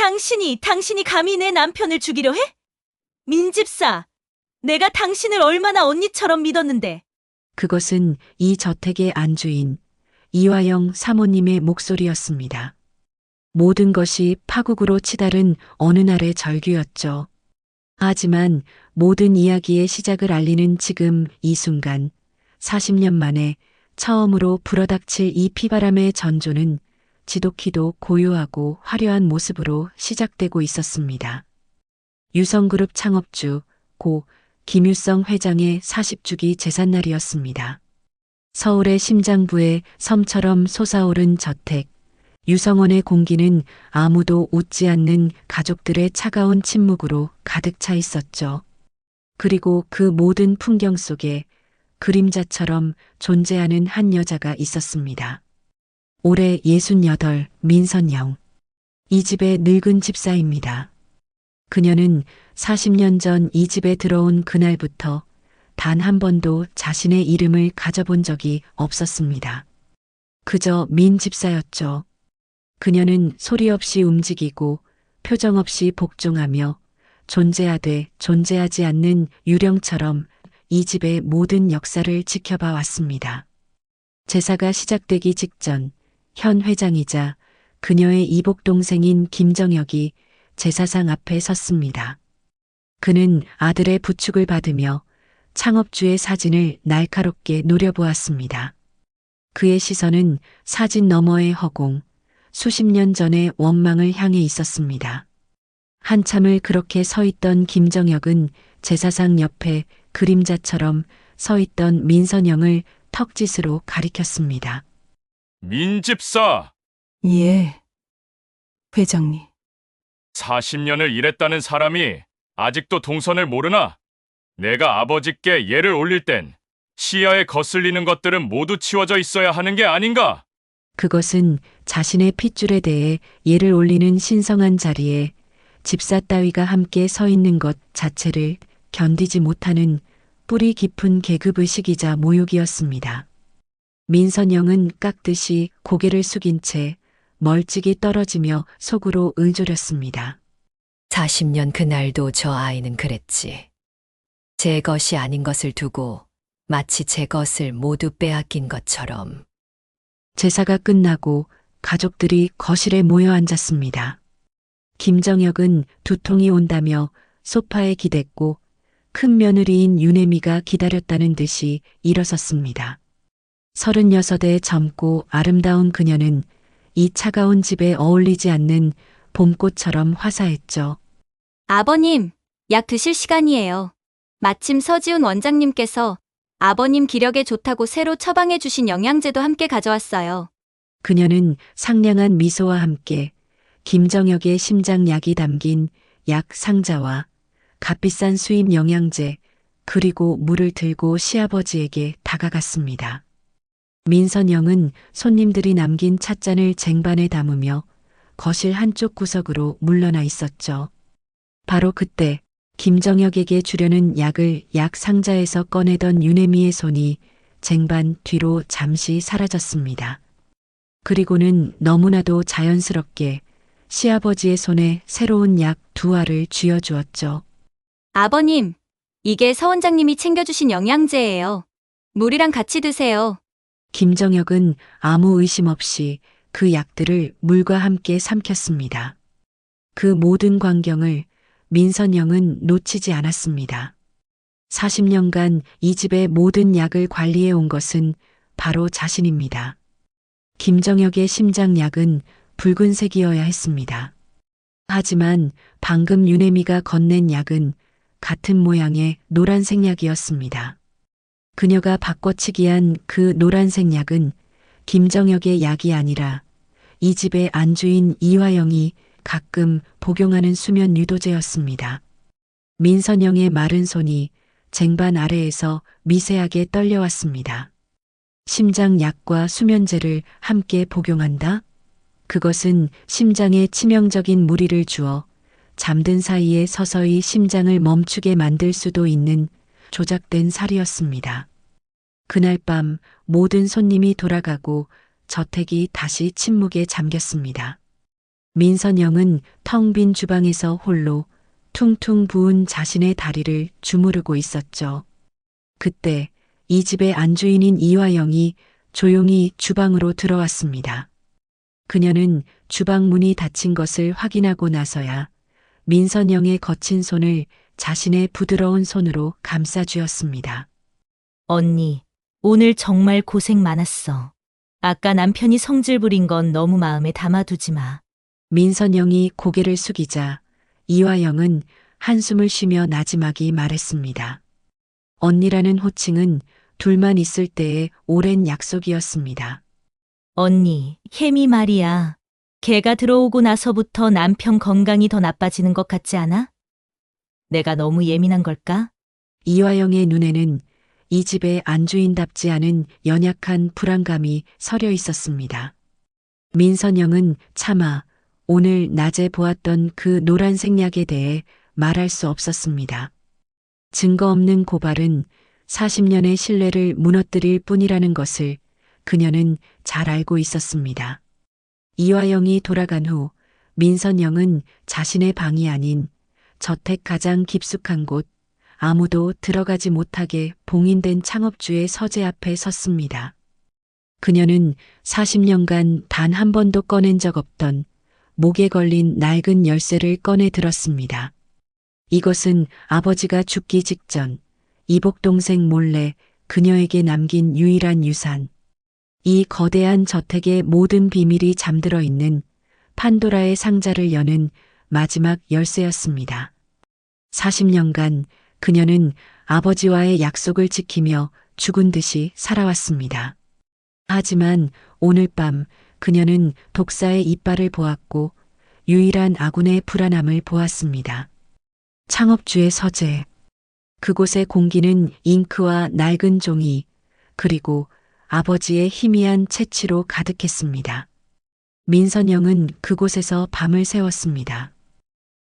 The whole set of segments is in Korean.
당신이 감히 내 남편을 죽이려 해? 민집사, 내가 당신을 얼마나 언니처럼 믿었는데. 그것은 이 저택의 안주인 이화영 사모님의 목소리였습니다. 모든 것이 파국으로 치달은 어느 날의 절규였죠. 하지만 모든 이야기의 시작을 알리는 지금 이 순간, 40년 만에 처음으로 불어닥칠 이 피바람의 전조는 지독히도 고요하고 화려한 모습으로 시작되고 있었습니다. 유성그룹 창업주 고 김유성 회장의 40주기 제삿날이었습니다. 서울의 심장부에 섬처럼 솟아오른 저택, 유성원의 공기는 아무도 웃지 않는 가족들의 차가운 침묵으로 가득 차 있었죠. 그리고 그 모든 풍경 속에 그림자처럼 존재하는 한 여자가 있었습니다. 올해 68 민선영. 이 집의 늙은 집사입니다. 그녀는 40년 전 이 집에 들어온 그날부터 단 한 번도 자신의 이름을 가져본 적이 없었습니다. 그저 민 집사였죠. 그녀는 소리 없이 움직이고 표정 없이 복종하며 존재하되 존재하지 않는 유령처럼 이 집의 모든 역사를 지켜봐 왔습니다. 제사가 시작되기 직전 현 회장이자 그녀의 이복 동생인 김정혁이 제사상 앞에 섰습니다. 그는 아들의 부축을 받으며 창업주의 사진을 날카롭게 노려보았습니다. 그의 시선은 사진 너머의 허공, 수십 년 전의 원망을 향해 있었습니다. 한참을 그렇게 서 있던 김정혁은 제사상 옆에 그림자처럼 서 있던 민선영을 턱짓으로 가리켰습니다. 민집사, 예, 회장님. 40년을 일했다는 사람이 아직도 동선을 모르나? 내가 아버지께 예를 올릴 땐 시야에 거슬리는 것들은 모두 치워져 있어야 하는 게 아닌가? 그것은 자신의 핏줄에 대해 예를 올리는 신성한 자리에 집사 따위가 함께 서 있는 것 자체를 견디지 못하는 뿌리 깊은 계급의식이자 모욕이었습니다. 민선영은 깍듯이 고개를 숙인 채 멀찍이 떨어지며 속으로 을조렸습니다. 40년 그날도 저 아이는 그랬지. 제 것이 아닌 것을 두고 마치 제 것을 모두 빼앗긴 것처럼. 제사가 끝나고 가족들이 거실에 모여 앉았습니다. 김정혁은 두통이 온다며 소파에 기댔고 큰 며느리인 유내미가 기다렸다는 듯이 일어섰습니다. 36에 젊고 아름다운 그녀는 이 차가운 집에 어울리지 않는 봄꽃처럼 화사했죠. 아버님, 약 드실 시간이에요. 마침 서지훈 원장님께서 아버님 기력에 좋다고 새로 처방해 주신 영양제도 함께 가져왔어요. 그녀는 상냥한 미소와 함께 김정혁의 심장약이 담긴 약 상자와 값비싼 수입 영양제 그리고 물을 들고 시아버지에게 다가갔습니다. 민선영은 손님들이 남긴 찻잔을 쟁반에 담으며 거실 한쪽 구석으로 물러나 있었죠. 바로 그때 김정혁에게 주려는 약을 약 상자에서 꺼내던 유내미의 손이 쟁반 뒤로 잠시 사라졌습니다. 그리고는 너무나도 자연스럽게 시아버지의 손에 새로운 약 2알을 쥐어주었죠. 아버님, 이게 서 원장님이 챙겨주신 영양제예요. 물이랑 같이 드세요. 김정혁은 아무 의심 없이 그 약들을 물과 함께 삼켰습니다. 그 모든 광경을 민선영은 놓치지 않았습니다. 40년간 이 집의 모든 약을 관리해 온 것은 바로 자신입니다. 김정혁의 심장약은 붉은색이어야 했습니다. 하지만 방금 유내미가 건넨 약은 같은 모양의 노란색 약이었습니다. 그녀가 바꿔치기한 그 노란색 약은 김정혁의 약이 아니라 이 집의 안주인 이화영이 가끔 복용하는 수면 유도제였습니다. 민선영의 마른 손이 쟁반 아래에서 미세하게 떨려왔습니다. 심장약과 수면제를 함께 복용한다? 그것은 심장에 치명적인 무리를 주어 잠든 사이에 서서히 심장을 멈추게 만들 수도 있는 조작된 살이었습니다. 그날 밤 모든 손님이 돌아가고 저택이 다시 침묵에 잠겼습니다. 민선영은 텅 빈 주방에서 홀로 퉁퉁 부은 자신의 다리를 주무르고 있었죠. 그때 이 집의 안주인인 이화영이 조용히 주방으로 들어왔습니다. 그녀는 주방 문이 닫힌 것을 확인하고 나서야 민선영의 거친 손을 자신의 부드러운 손으로 감싸주었습니다. 언니, 오늘 정말 고생 많았어. 아까 남편이 성질 부린 건 너무 마음에 담아두지 마. 민선영이 고개를 숙이자 이화영은 한숨을 쉬며 나지막이 말했습니다. 언니라는 호칭은 둘만 있을 때의 오랜 약속이었습니다. 언니, 혜미 말이야. 걔가 들어오고 나서부터 남편 건강이 더 나빠지는 것 같지 않아? 내가 너무 예민한 걸까? 이화영의 눈에는 이 집의 안주인답지 않은 연약한 불안감이 서려 있었습니다. 민선영은 차마 오늘 낮에 보았던 그 노란색 약에 대해 말할 수 없었습니다. 증거 없는 고발은 40년의 신뢰를 무너뜨릴 뿐이라는 것을 그녀는 잘 알고 있었습니다. 이화영이 돌아간 후 민선영은 자신의 방이 아닌 저택 가장 깊숙한 곳, 아무도 들어가지 못하게 봉인된 창업주의 서재 앞에 섰습니다. 그녀는 40년간 단 한 번도 꺼낸 적 없던 목에 걸린 낡은 열쇠를 꺼내 들었습니다. 이것은 아버지가 죽기 직전 이복 동생 몰래 그녀에게 남긴 유일한 유산. 이 거대한 저택의 모든 비밀이 잠들어 있는 판도라의 상자를 여는 마지막 열쇠였습니다. 40년간 그녀는 아버지와의 약속을 지키며 죽은 듯이 살아왔습니다. 하지만 오늘 밤 그녀는 독사의 이빨을 보았고 유일한 아군의 불안함을 보았습니다. 창업주의 서재. 그곳의 공기는 잉크와 낡은 종이 그리고 아버지의 희미한 채취로 가득했습니다. 민선영은 그곳에서 밤을 새웠습니다.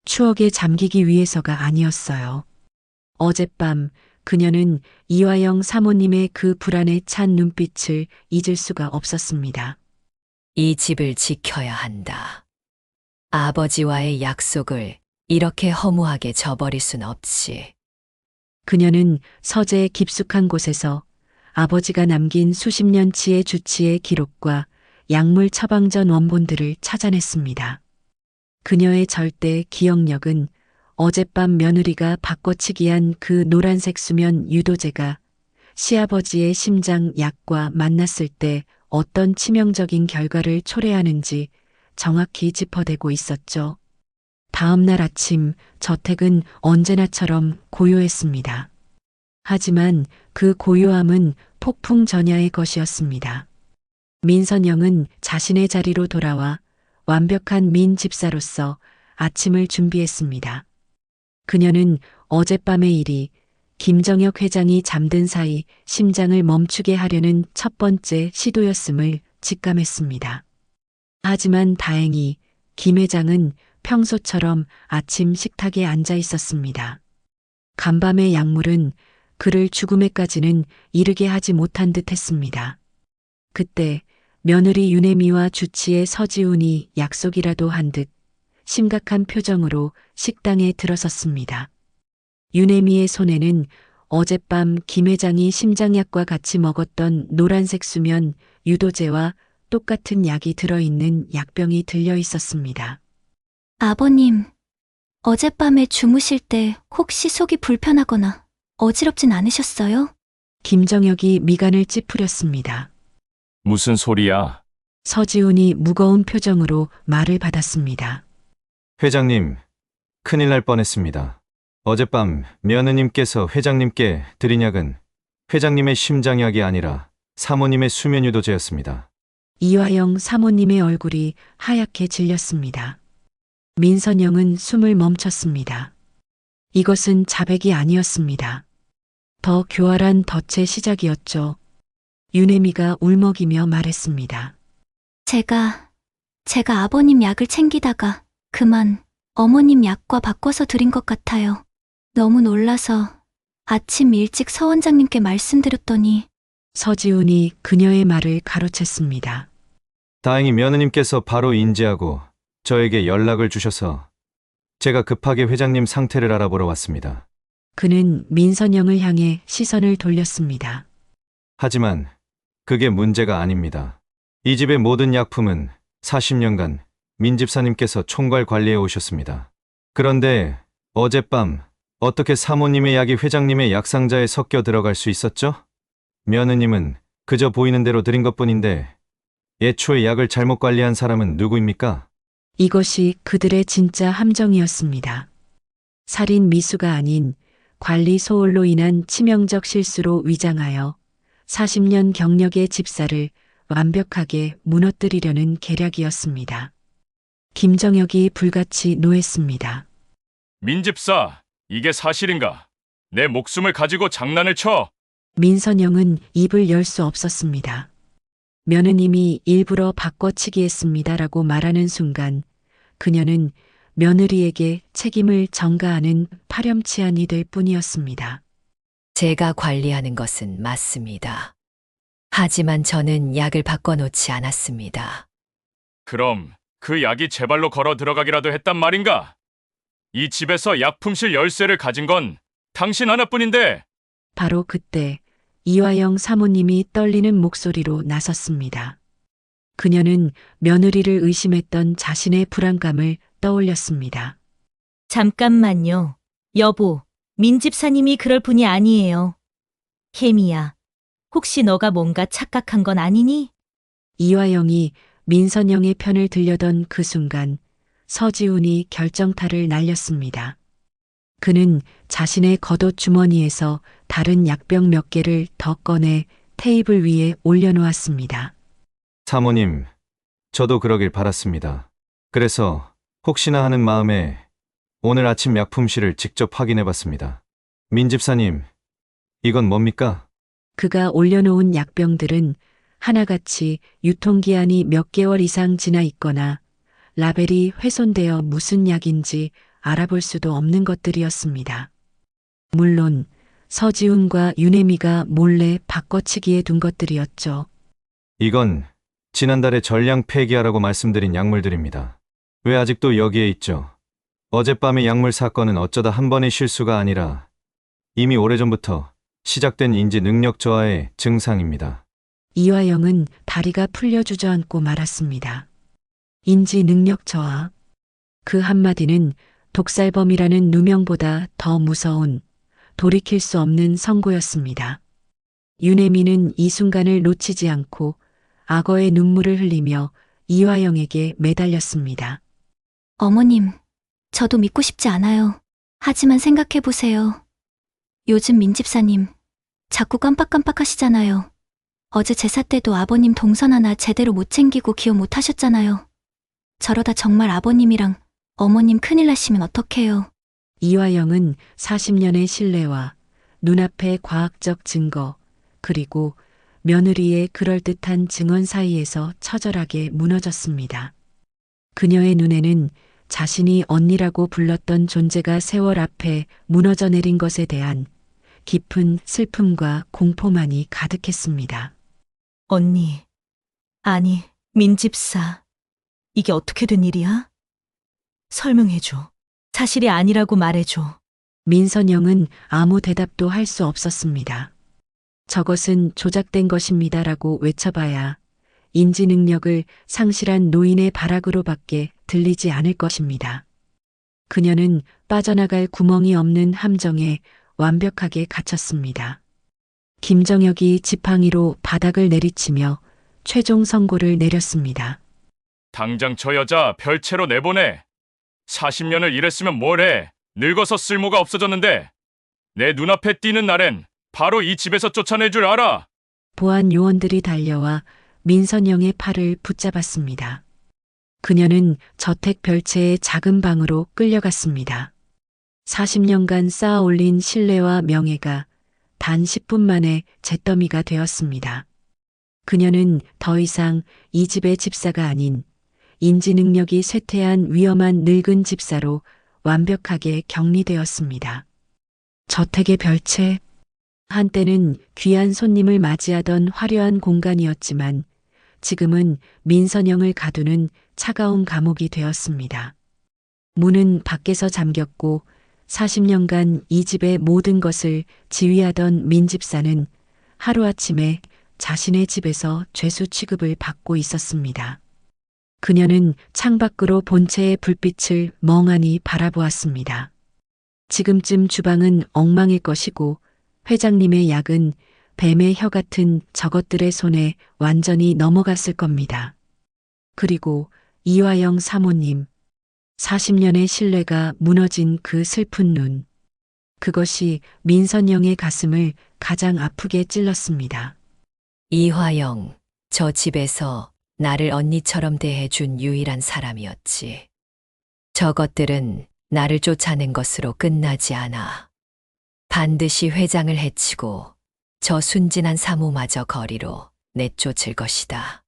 추억에 잠기기 위해서가 아니었어요. 어젯밤 그녀는 이화영 사모님의 그 불안에 찬 눈빛을 잊을 수가 없었습니다. 이 집을 지켜야 한다. 아버지와의 약속을 이렇게 허무하게 저버릴 순 없지. 그녀는 서재의 깊숙한 곳에서 아버지가 남긴 수십 년치의 주치의 기록과 약물 처방전 원본들을 찾아냈습니다. 그녀의 절대 기억력은 어젯밤 며느리가 바꿔치기한 그 노란색 수면 유도제가 시아버지의 심장 약과 만났을 때 어떤 치명적인 결과를 초래하는지 정확히 짚어대고 있었죠. 다음 날 아침 저택은 언제나처럼 고요했습니다. 하지만 그 고요함은 폭풍 전야의 것이었습니다. 민선영은 자신의 자리로 돌아와 완벽한 민 집사로서 아침을 준비했습니다. 그녀는 어젯밤의 일이 김정혁 회장이 잠든 사이 심장을 멈추게 하려는 첫 번째 시도였음을 직감했습니다. 하지만 다행히 김 회장은 평소처럼 아침 식탁에 앉아 있었습니다. 간밤의 약물은 그를 죽음에까지는 이르게 하지 못한 듯 했습니다. 그때 며느리 유내미와 주치의 서지훈이 약속이라도 한 듯 심각한 표정으로 식당에 들어섰습니다. 유내미의 손에는 어젯밤 김 회장이 심장약과 같이 먹었던 노란색 수면 유도제와 똑같은 약이 들어있는 약병이 들려 있었습니다. 아버님, 어젯밤에 주무실 때 혹시 속이 불편하거나 어지럽진 않으셨어요? 김정혁이 미간을 찌푸렸습니다. 무슨 소리야? 서지훈이 무거운 표정으로 말을 받았습니다. 회장님, 큰일 날 뻔했습니다. 어젯밤 며느님께서 회장님께 드린 약은 회장님의 심장약이 아니라 사모님의 수면유도제였습니다. 이화영 사모님의 얼굴이 하얗게 질렸습니다. 민선영은 숨을 멈췄습니다. 이것은 자백이 아니었습니다. 더 교활한 덫의 시작이었죠. 유내미가 울먹이며 말했습니다. 제가 아버님 약을 챙기다가 그만 어머님 약과 바꿔서 드린 것 같아요. 너무 놀라서 아침 일찍 서 원장님께 말씀드렸더니 서지훈이 그녀의 말을 가로챘습니다. 다행히 며느님께서 바로 인지하고 저에게 연락을 주셔서 제가 급하게 회장님 상태를 알아보러 왔습니다. 그는 민선영을 향해 시선을 돌렸습니다. 하지만 그게 문제가 아닙니다. 이 집의 모든 약품은 40년간 민 집사님께서 총괄 관리해 오셨습니다. 그런데 어젯밤 어떻게 사모님의 약이 회장님의 약 상자에 섞여 들어갈 수 있었죠? 며느님은 그저 보이는 대로 드린 것뿐인데 애초에 약을 잘못 관리한 사람은 누구입니까? 이것이 그들의 진짜 함정이었습니다. 살인 미수가 아닌 관리 소홀로 인한 치명적 실수로 위장하여 40년 경력의 집사를 완벽하게 무너뜨리려는 계략이었습니다. 김정혁이 불같이 노했습니다. 민집사, 이게 사실인가? 내 목숨을 가지고 장난을 쳐? 민선영은 입을 열 수 없었습니다. 며느님이 일부러 바꿔치기 했습니다라고 말하는 순간 그녀는 며느리에게 책임을 전가하는 파렴치한이 될 뿐이었습니다. 제가 관리하는 것은 맞습니다. 하지만 저는 약을 바꿔놓지 않았습니다. 그럼 그 약이 제 발로 걸어 들어가기라도 했단 말인가? 이 집에서 약품실 열쇠를 가진 건 당신 하나뿐인데 바로 그때 이화영 사모님이 떨리는 목소리로 나섰습니다. 그녀는 며느리를 의심했던 자신의 불안감을 떠올렸습니다. 잠깐만요. 여보, 민 집사님이 그럴 분이 아니에요. 혜미야, 혹시 너가 뭔가 착각한 건 아니니? 이화영이 민선영의 편을 들려던 그 순간 서지훈이 결정타를 날렸습니다. 그는 자신의 겉옷 주머니에서 다른 약병 몇 개를 더 꺼내 테이블 위에 올려놓았습니다. 사모님, 저도 그러길 바랐습니다. 그래서 혹시나 하는 마음에 오늘 아침 약품실을 직접 확인해 봤습니다. 민 집사님, 이건 뭡니까? 그가 올려놓은 약병들은 하나같이 유통기한이 몇 개월 이상 지나 있거나 라벨이 훼손되어 무슨 약인지 알아볼 수도 없는 것들이었습니다. 물론 서지훈과 윤혜미가 몰래 바꿔치기에 둔 것들이었죠. 이건 지난달에 전량 폐기하라고 말씀드린 약물들입니다. 왜 아직도 여기에 있죠? 어젯밤의 약물 사건은 어쩌다 한 번의 실수가 아니라 이미 오래전부터 시작된 인지 능력 저하의 증상입니다. 이화영은 다리가 풀려 주저앉고 말았습니다. 인지 능력 저하. 그 한마디는 독살범이라는 누명보다 더 무서운 돌이킬 수 없는 선고였습니다. 윤혜미는 이 순간을 놓치지 않고 악어의 눈물을 흘리며 이화영에게 매달렸습니다. 어머님, 저도 믿고 싶지 않아요. 하지만 생각해보세요. 요즘 민 집사님, 자꾸 깜빡깜빡 하시잖아요. 어제 제사 때도 아버님 동선 하나 제대로 못 챙기고 기억 못 하셨잖아요. 저러다 정말 아버님이랑 어머님 큰일 나시면 어떡해요. 이화영은 40년의 신뢰와 눈앞의 과학적 증거, 그리고 며느리의 그럴듯한 증언 사이에서 처절하게 무너졌습니다. 그녀의 눈에는 자신이 언니라고 불렀던 존재가 세월 앞에 무너져 내린 것에 대한 깊은 슬픔과 공포만이 가득했습니다. 언니, 아니, 민 집사. 이게 어떻게 된 일이야? 설명해줘. 사실이 아니라고 말해줘. 민선영은 아무 대답도 할 수 없었습니다. 저것은 조작된 것입니다라고 외쳐봐야 인지 능력을 상실한 노인의 발악으로밖에 들리지 않을 것입니다. 그녀는 빠져나갈 구멍이 없는 함정에 완벽하게 갇혔습니다. 김정혁이 지팡이로 바닥을 내리치며 최종 선고를 내렸습니다. 당장 저 여자 별채로 내보내. 40년을 일했으면 뭐래. 늙어서 쓸모가 없어졌는데 내 눈앞에 띄는 날엔 바로 이 집에서 쫓아낼 줄 알아. 보안 요원들이 달려와 민선영의 팔을 붙잡았습니다. 그녀는 저택 별채의 작은 방으로 끌려갔습니다. 40년간 쌓아 올린 신뢰와 명예가 단 10분 만에 잿더미가 되었습니다. 그녀는 더 이상 이 집의 집사가 아닌 인지 능력이 쇠퇴한 위험한 늙은 집사로 완벽하게 격리되었습니다. 저택의 별채. 한때는 귀한 손님을 맞이하던 화려한 공간이었지만 지금은 민선영을 가두는 차가운 감옥이 되었습니다. 문은 밖에서 잠겼고 40년간 이 집의 모든 것을 지휘하던 민집사는 하루아침에 자신의 집에서 죄수 취급을 받고 있었습니다. 그녀는 창밖으로 본체의 불빛을 멍하니 바라보았습니다. 지금쯤 주방은 엉망일 것이고 회장님의 약은 뱀의 혀 같은 저것들의 손에 완전히 넘어갔을 겁니다. 그리고 이화영 사모님, 40년의 신뢰가 무너진 그 슬픈 눈. 그것이 민선영의 가슴을 가장 아프게 찔렀습니다. 이화영, 저 집에서 나를 언니처럼 대해준 유일한 사람이었지. 저것들은 나를 쫓아낸 것으로 끝나지 않아. 반드시 회장을 해치고 저 순진한 사모마저 거리로 내쫓을 것이다.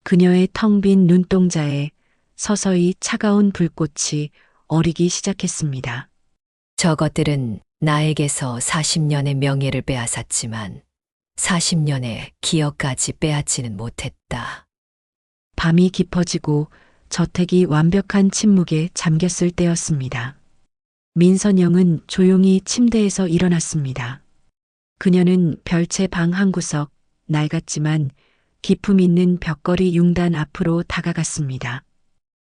그녀의 텅 빈 눈동자에 서서히 차가운 불꽃이 어리기 시작했습니다. 저것들은 나에게서 40년의 명예를 빼앗았지만 40년의 기억까지 빼앗지는 못했다. 밤이 깊어지고 저택이 완벽한 침묵에 잠겼을 때였습니다. 민선영은 조용히 침대에서 일어났습니다. 그녀는 별채 방 한 구석, 낡았지만 기품 있는 벽걸이 융단 앞으로 다가갔습니다.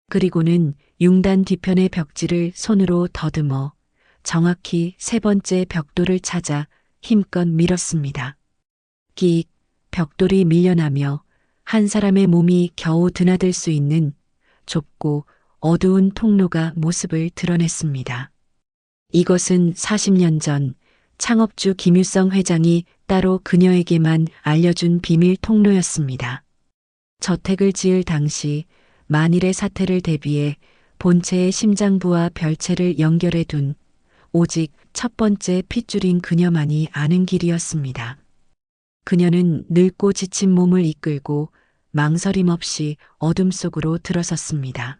그리고는 융단 뒤편의 벽지를 손으로 더듬어 정확히 세 번째 벽돌을 찾아 힘껏 밀었습니다. 끼익, 벽돌이 밀려나며 한 사람의 몸이 겨우 드나들 수 있는 좁고 어두운 통로가 모습을 드러냈습니다. 이것은 40년 전 창업주 김유성 회장이 따로 그녀에게만 알려준 비밀 통로였습니다. 저택을 지을 당시 만일의 사태를 대비해 본체의 심장부와 별채를 연결해 둔 오직 첫 번째 핏줄인 그녀만이 아는 길이었습니다. 그녀는 늙고 지친 몸을 이끌고 망설임 없이 어둠 속으로 들어섰습니다.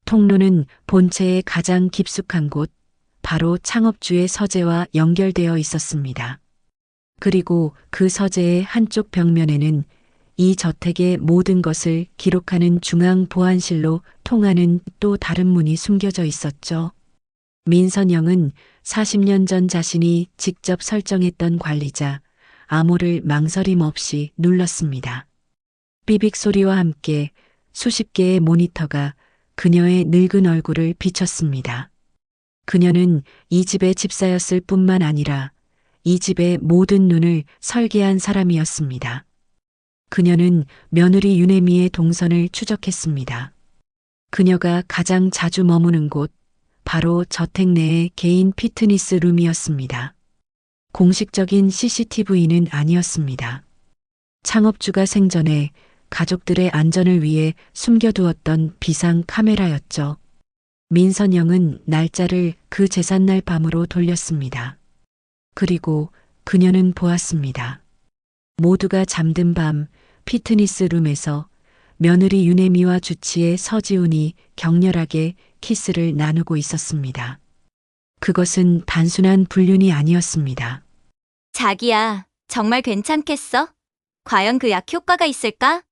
통로는 본체의 가장 깊숙한 곳, 바로 창업주의 서재와 연결되어 있었습니다. 그리고 그 서재의 한쪽 벽면에는 이 저택의 모든 것을 기록하는 중앙 보안실로 통하는 또 다른 문이 숨겨져 있었죠. 민선영은 40년 전 자신이 직접 설정했던 관리자 암호를 망설임 없이 눌렀습니다. 삐빅 소리와 함께 수십 개의 모니터가 그녀의 늙은 얼굴을 비췄습니다. 그녀는 이 집의 집사였을 뿐만 아니라 이 집의 모든 눈을 설계한 사람이었습니다. 그녀는 며느리 유네미의 동선을 추적했습니다. 그녀가 가장 자주 머무는 곳, 바로 저택 내의 개인 피트니스 룸이었습니다. 공식적인 CCTV는 아니었습니다. 창업주가 생전에 가족들의 안전을 위해 숨겨두었던 비상 카메라였죠. 민선영은 날짜를 그 제삿날 밤으로 돌렸습니다. 그리고 그녀는 보았습니다. 모두가 잠든 밤 피트니스 룸에서 며느리 유네미와 주치의 서지훈이 격렬하게 키스를 나누고 있었습니다. 그것은 단순한 불륜이 아니었습니다. 자기야, 정말 괜찮겠어? 과연 그 약 효과가 있을까?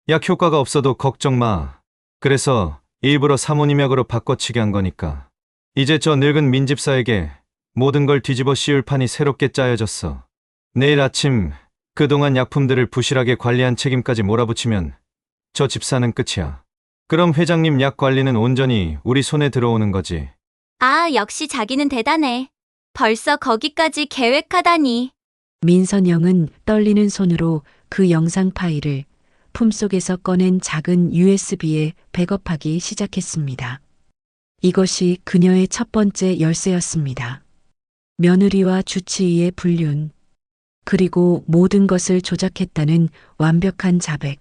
약 효과가 없어도 걱정 마. 그래서 일부러 사모님 약으로 바꿔치기 한 거니까. 이제 저 늙은 민집사에게 모든 걸 뒤집어 씌울 판이 새롭게 짜여졌어. 내일 아침 그동안 약품들을 부실하게 관리한 책임까지 몰아붙이면 저 집사는 끝이야. 그럼 회장님 약 관리는 온전히 우리 손에 들어오는 거지. 아, 역시 자기는 대단해. 벌써 거기까지 계획하다니. 민선영은 떨리는 손으로 그 영상 파일을 품속에서 꺼낸 작은 USB에 백업하기 시작했습니다. 이것이 그녀의 첫 번째 열쇠였습니다. 며느리와 주치의의 불륜, 그리고 모든 것을 조작했다는 완벽한 자백.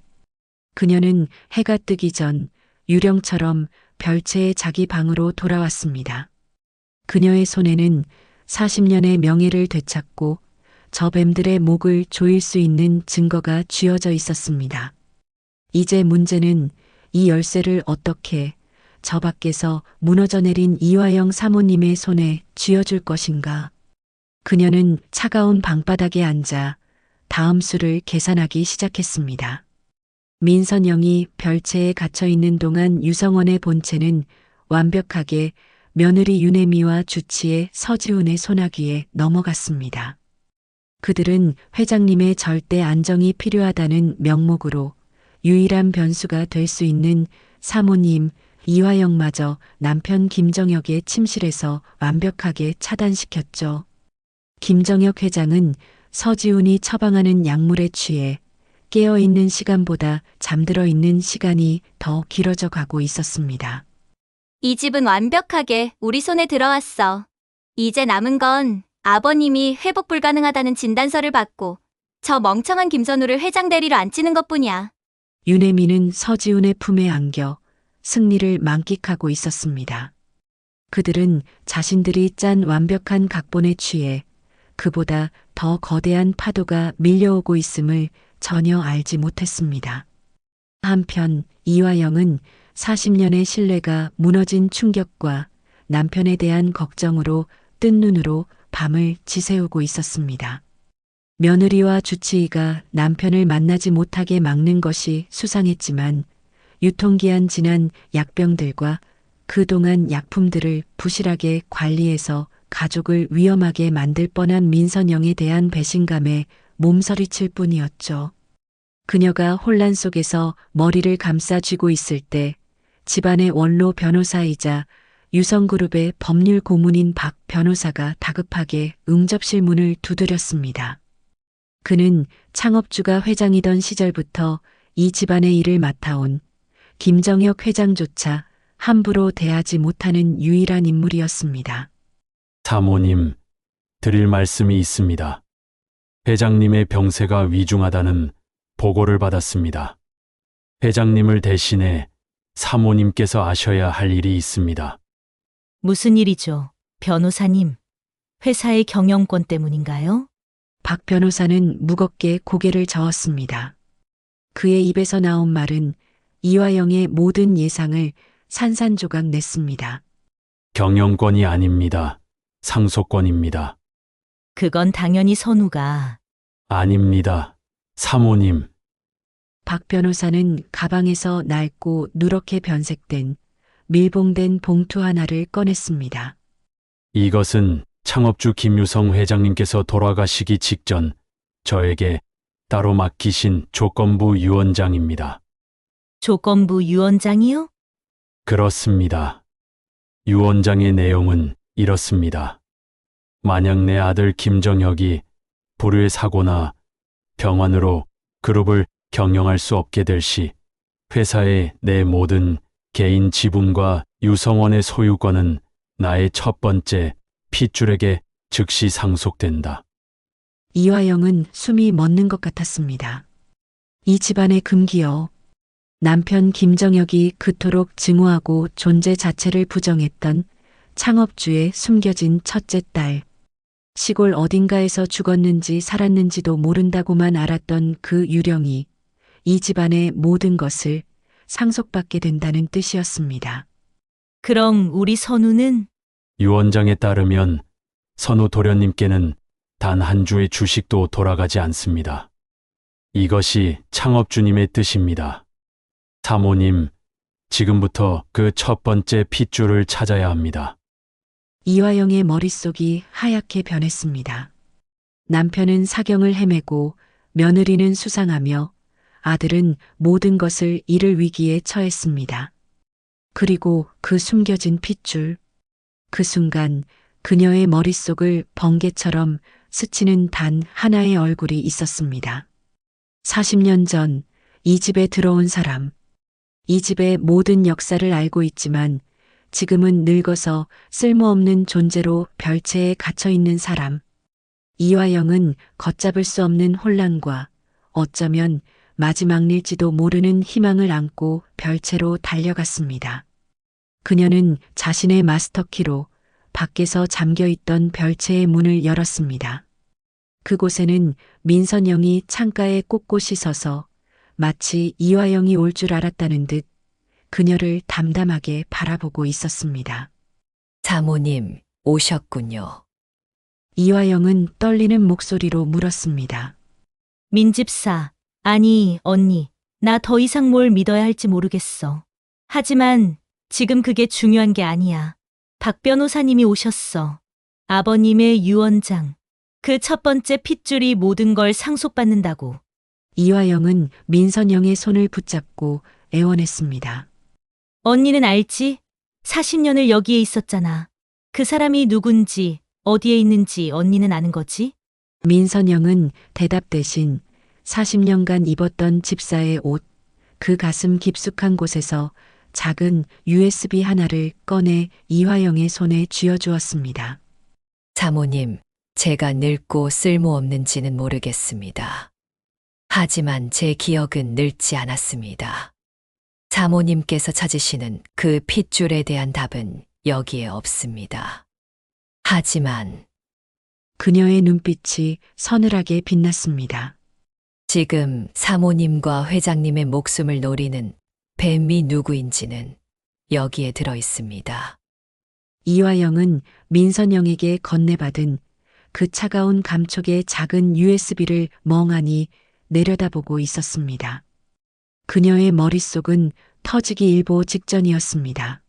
그녀는 해가 뜨기 전 유령처럼 별채의 자기 방으로 돌아왔습니다. 그녀의 손에는 40년의 명예를 되찾고 저 뱀들의 목을 조일 수 있는 증거가 쥐어져 있었습니다. 이제 문제는 이 열쇠를 어떻게 저 밖에서 무너져 내린 이화영 사모님의 손에 쥐어줄 것인가. 그녀는 차가운 방바닥에 앉아 다음 수를 계산하기 시작했습니다. 민선영이 별채에 갇혀 있는 동안 유성원의 본체는 완벽하게 며느리 유내미와 주치의 서지훈의 손아귀에 넘어갔습니다. 그들은 회장님의 절대 안정이 필요하다는 명목으로 유일한 변수가 될 수 있는 사모님 이화영마저 남편 김정혁의 침실에서 완벽하게 차단시켰죠. 김정혁 회장은 서지훈이 처방하는 약물에 취해 깨어있는 시간보다 잠들어 있는 시간이 더 길어져 가고 있었습니다. 이 집은 완벽하게 우리 손에 들어왔어. 이제 남은 건 아버님이 회복 불가능하다는 진단서를 받고 저 멍청한 김선우를 회장 대리로 앉히는 것뿐이야. 유내미는 서지훈의 품에 안겨 승리를 만끽하고 있었습니다. 그들은 자신들이 짠 완벽한 각본에 취해 그보다 더 거대한 파도가 밀려오고 있음을 전혀 알지 못했습니다. 한편 이화영은 40년의 신뢰가 무너진 충격과 남편에 대한 걱정으로 뜬 눈으로 밤을 지새우고 있었습니다. 며느리와 주치의가 남편을 만나지 못하게 막는 것이 수상했지만 유통기한 지난 약병들과 그동안 약품들을 부실하게 관리해서 가족을 위험하게 만들 뻔한 민선영에 대한 배신감에 몸서리칠 뿐이었죠. 그녀가 혼란 속에서 머리를 감싸 쥐고 있을 때 집안의 원로 변호사이자 유성그룹의 법률 고문인 박 변호사가 다급하게 응접실 문을 두드렸습니다. 그는 창업주가 회장이던 시절부터 이 집안의 일을 맡아온 김정혁 회장조차 함부로 대하지 못하는 유일한 인물이었습니다. 사모님, 드릴 말씀이 있습니다. 회장님의 병세가 위중하다는 보고를 받았습니다. 회장님을 대신해 사모님께서 아셔야 할 일이 있습니다. 무슨 일이죠, 변호사님? 회사의 경영권 때문인가요? 박 변호사는 무겁게 고개를 저었습니다. 그의 입에서 나온 말은 이화영의 모든 예상을 산산조각 냈습니다. 경영권이 아닙니다. 상속권입니다. 그건 당연히 선우가. 아닙니다. 사모님, 박 변호사는 가방에서 낡고 누렇게 변색된 밀봉된 봉투 하나를 꺼냈습니다. 이것은 창업주 김유성 회장님께서 돌아가시기 직전 저에게 따로 맡기신 조건부 유언장입니다. 조건부 유언장이요? 그렇습니다. 유언장의 내용은 이렇습니다. 만약 내 아들 김정혁이 불의의 사고나 병환으로 그룹을 경영할 수 없게 될 시 회사의 내 모든 개인 지분과 유성원의 소유권은 나의 첫 번째 핏줄에게 즉시 상속된다. 이화영은 숨이 멎는 것 같았습니다. 이 집안의 금기어. 남편 김정혁이 그토록 증오하고 존재 자체를 부정했던 창업주의 숨겨진 첫째 딸. 시골 어딘가에서 죽었는지 살았는지도 모른다고만 알았던 그 유령이 이 집안의 모든 것을 상속받게 된다는 뜻이었습니다. 그럼 우리 선우는? 유언장에 따르면 선우 도련님께는 단 한 주의 주식도 돌아가지 않습니다. 이것이 창업주님의 뜻입니다. 사모님, 지금부터 그 첫 번째 핏줄을 찾아야 합니다. 이화영의 머릿속이 하얗게 변했습니다. 남편은 사경을 헤매고 며느리는 수상하며 아들은 모든 것을 잃을 위기에 처했습니다. 그리고 그 숨겨진 핏줄. 그 순간 그녀의 머릿속을 번개처럼 스치는 단 하나의 얼굴이 있었습니다. 40년 전 이 집에 들어온 사람. 이 집의 모든 역사를 알고 있지만 지금은 늙어서 쓸모없는 존재로 별채에 갇혀 있는 사람. 이화영은 걷잡을 수 없는 혼란과 어쩌면 마지막일지도 모르는 희망을 안고 별채로 달려갔습니다. 그녀는 자신의 마스터키로 밖에서 잠겨있던 별채의 문을 열었습니다. 그곳에는 민선영이 창가에 꼿꼿이 서서 마치 이화영이 올 줄 알았다는 듯 그녀를 담담하게 바라보고 있었습니다. 사모님, 오셨군요. 이화영은 떨리는 목소리로 물었습니다. 민집사, 아니, 언니, 나 더 이상 뭘 믿어야 할지 모르겠어. 하지만 지금 그게 중요한 게 아니야. 박 변호사님이 오셨어. 아버님의 유언장. 그 첫 번째 핏줄이 모든 걸 상속받는다고. 이화영은 민선영의 손을 붙잡고 애원했습니다. 언니는 알지? 40년을 여기에 있었잖아. 그 사람이 누군지, 어디에 있는지 언니는 아는 거지? 민선영은 대답 대신 40년간 입었던 집사의 옷, 그 가슴 깊숙한 곳에서 작은 USB 하나를 꺼내 이화영의 손에 쥐어주었습니다. 사모님, 제가 늙고 쓸모없는지는 모르겠습니다. 하지만 제 기억은 늙지 않았습니다. 사모님께서 찾으시는 그 핏줄에 대한 답은 여기에 없습니다. 하지만 그녀의 눈빛이 서늘하게 빛났습니다. 지금 사모님과 회장님의 목숨을 노리는 뱀이 누구인지는 여기에 들어 있습니다. 이화영은 민선영에게 건네받은 그 차가운 감촉의 작은 USB를 멍하니 내려다보고 있었습니다. 그녀의 머릿속은 터지기 일보 직전이었습니다.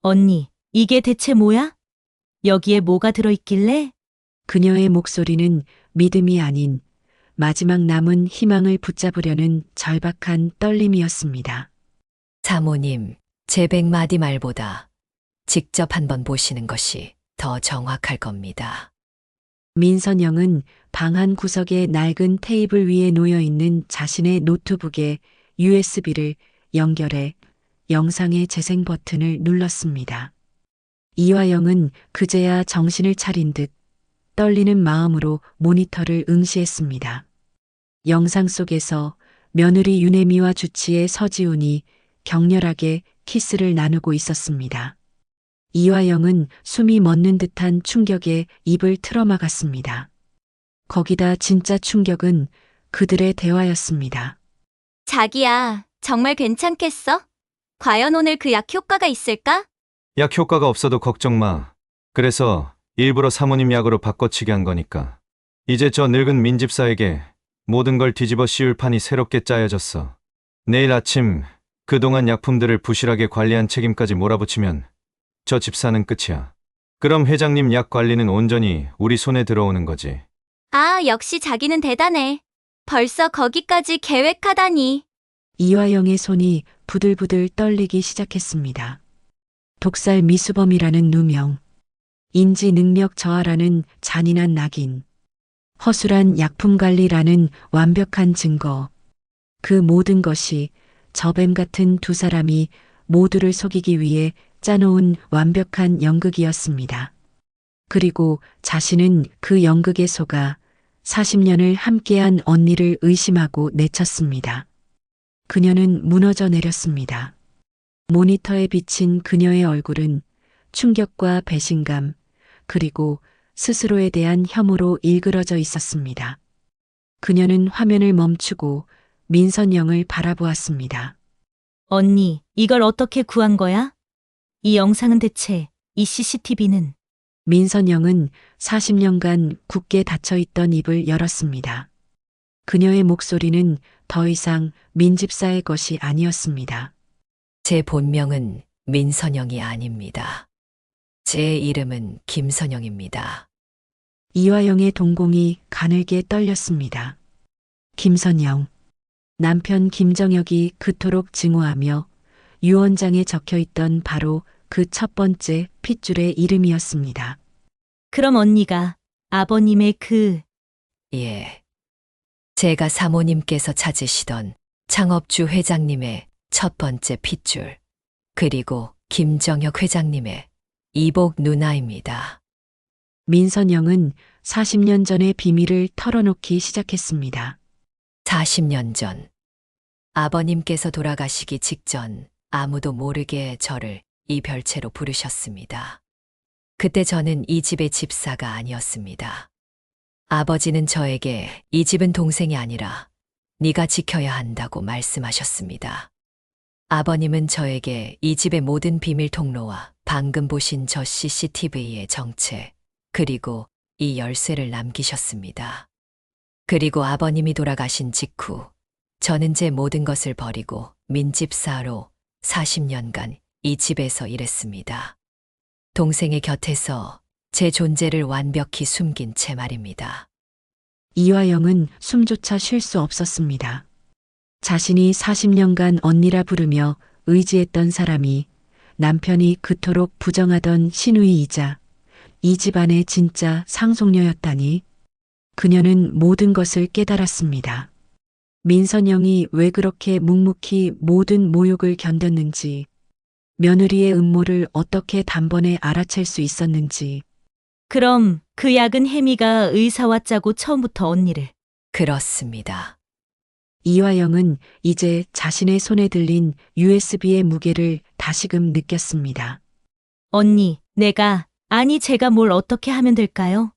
언니, 이게 대체 뭐야? 여기에 뭐가 들어있길래? 그녀의 목소리는 믿음이 아닌 마지막 남은 희망을 붙잡으려는 절박한 떨림이었습니다. 사모님, 제 100마디 말보다 직접 한번 보시는 것이 더 정확할 겁니다. 민선영은 방 한 구석의 낡은 테이블 위에 놓여 있는 자신의 노트북에 USB를 연결해 영상의 재생 버튼을 눌렀습니다. 이화영은 그제야 정신을 차린 듯 떨리는 마음으로 모니터를 응시했습니다. 영상 속에서 며느리 유내미와 주치의 서지훈이 격렬하게 키스를 나누고 있었습니다. 이화영은 숨이 멎는 듯한 충격에 입을 틀어막았습니다. 거기다 진짜 충격은 그들의 대화였습니다. 자기야, 정말 괜찮겠어? 과연 오늘 그 약 효과가 있을까? 약 효과가 없어도 걱정 마. 그래서 일부러 사모님 약으로 바꿔치기 한 거니까. 이제 저 늙은 민집사에게 모든 걸 뒤집어 씌울 판이 새롭게 짜여졌어. 내일 아침 그동안 약품들을 부실하게 관리한 책임까지 몰아붙이면 저 집사는 끝이야. 그럼 회장님 약 관리는 온전히 우리 손에 들어오는 거지. 아, 역시 자기는 대단해. 벌써 거기까지 계획하다니. 이화영의 손이 부들부들 떨리기 시작했습니다. 독살 미수범이라는 누명, 인지 능력 저하라는 잔인한 낙인, 허술한 약품 관리라는 완벽한 증거. 그 모든 것이 저 뱀 같은 두 사람이 모두를 속이기 위해 짜놓은 완벽한 연극이었습니다. 그리고 자신은 그 연극에 속아 40년을 함께한 언니를 의심하고 내쳤습니다. 그녀는 무너져 내렸습니다. 모니터에 비친 그녀의 얼굴은 충격과 배신감, 그리고 스스로에 대한 혐오로 일그러져 있었습니다. 그녀는 화면을 멈추고 민선영을 바라보았습니다. 언니, 이걸 어떻게 구한 거야? 이 영상은 대체, 이 CCTV는? 민선영은 40년간 굳게 닫혀있던 입을 열었습니다. 그녀의 목소리는 더 이상 민집사의 것이 아니었습니다. 제 본명은 민선영이 아닙니다. 제 이름은 김선영입니다. 이화영의 동공이 가늘게 떨렸습니다. 김선영. 남편 김정혁이 그토록 증오하며 유언장에 적혀있던 바로 그 첫 번째 핏줄의 이름이었습니다. 그럼 언니가 아버님의 예. 제가 사모님께서 찾으시던 창업주 회장님의 첫 번째 핏줄, 그리고 김정혁 회장님의 이복 누나입니다. 민선영은 40년 전의 비밀을 털어놓기 시작했습니다. 40년 전, 아버님께서 돌아가시기 직전 아무도 모르게 저를 이 별채로 부르셨습니다. 그때 저는 이 집의 집사가 아니었습니다. 아버지는 저에게 이 집은 동생이 아니라 네가 지켜야 한다고 말씀하셨습니다. 아버님은 저에게 이 집의 모든 비밀 통로와 방금 보신 저 CCTV의 정체, 그리고 이 열쇠를 남기셨습니다. 그리고 아버님이 돌아가신 직후 저는 제 모든 것을 버리고 민집사로 40년간 이 집에서 일했습니다. 동생의 곁에서 제 존재를 완벽히 숨긴 채 말입니다. 이화영은 숨조차 쉴 수 없었습니다. 자신이 40년간 언니라 부르며 의지했던 사람이 남편이 그토록 부정하던 시누이이자 이 집안의 진짜 상속녀였다니. 그녀는 모든 것을 깨달았습니다. 민선영이 왜 그렇게 묵묵히 모든 모욕을 견뎠는지, 며느리의 음모를 어떻게 단번에 알아챌 수 있었는지. 그럼 그 약은 혜미가 의사와 짜고 처음부터 언니를. 그렇습니다. 이화영은 이제 자신의 손에 들린 USB의 무게를 다시금 느꼈습니다. 언니, 아니 제가 뭘 어떻게 하면 될까요?